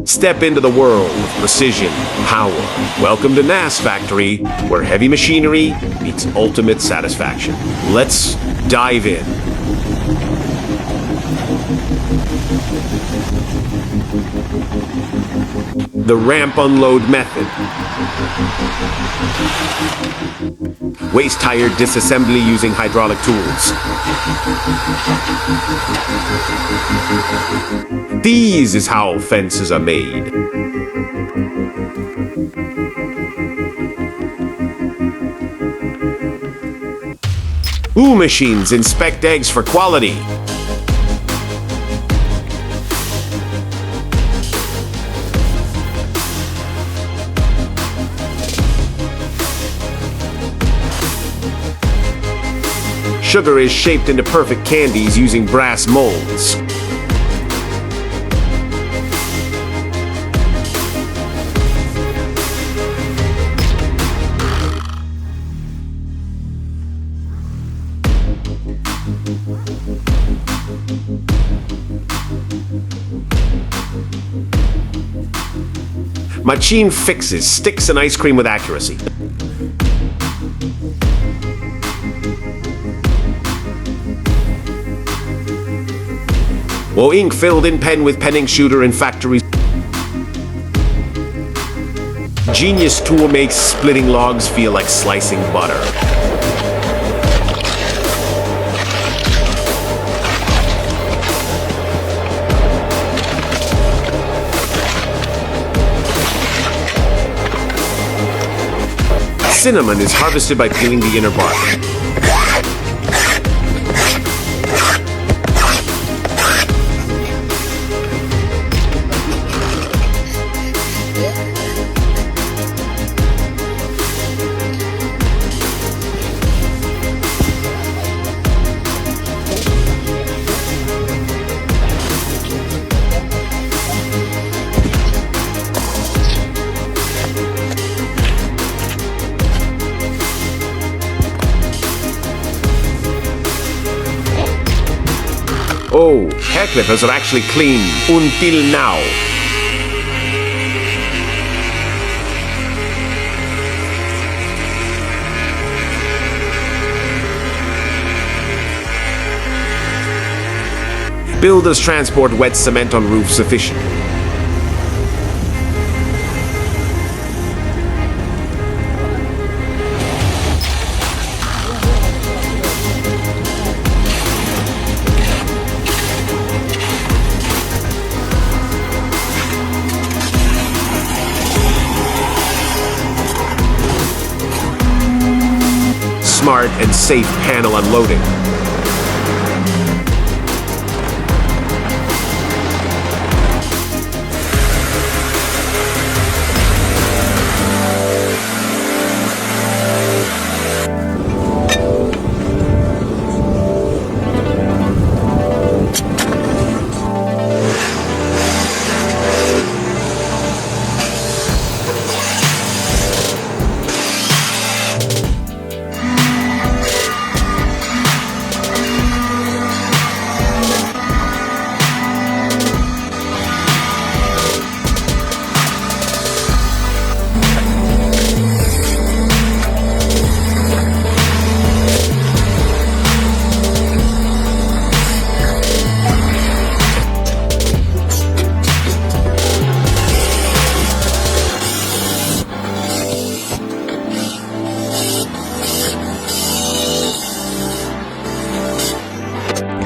Step into the world of precision, power. Welcome to Nas Factory, where heavy machinery meets ultimate satisfaction. Let's dive in. The ramp unload method. Waste tire disassembly using hydraulic tools. These is how fences are made. Machines inspect eggs for quality. Sugar is shaped into perfect candies using brass molds. Machine fixes sticks and ice cream with accuracy. Ink filled in pen with penning shooter in factories. Ingenious tool makes splitting logs feel like slicing butter. Cinnamon is harvested by peeling the inner bark. Oh, hair clippers are actually clean until now. Builders transport wet cement on roofs efficiently. Smart and safe panel unloading.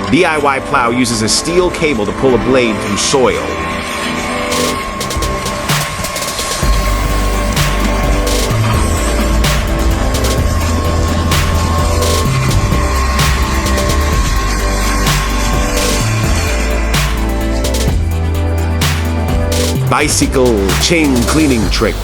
DIY plow uses a steel cable to pull a blade through soil. Bicycle chain cleaning trick.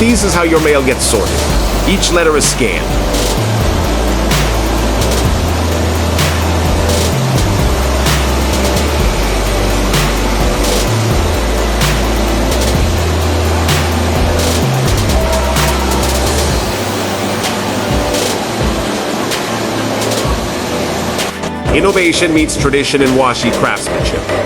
This is how your mail gets sorted. Each letter is scanned. Innovation meets tradition in washi craftsmanship.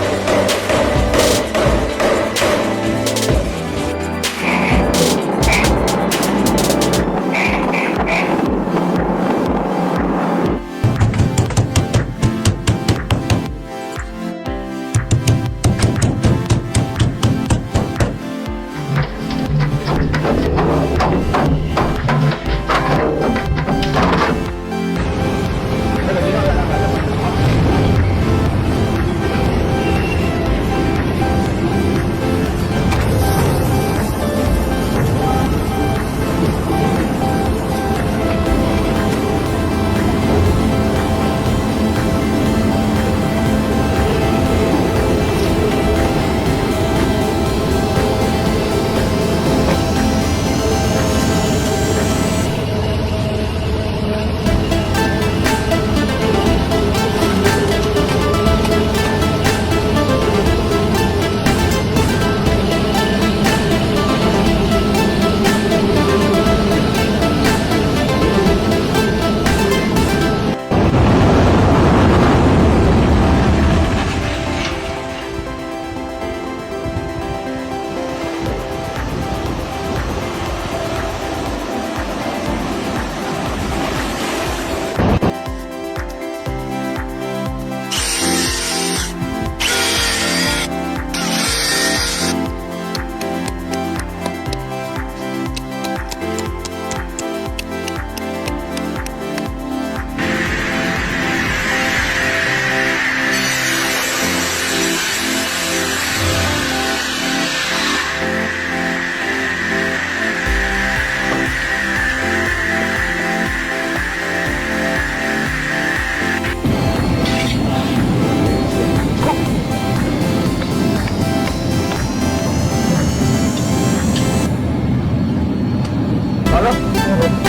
Halo?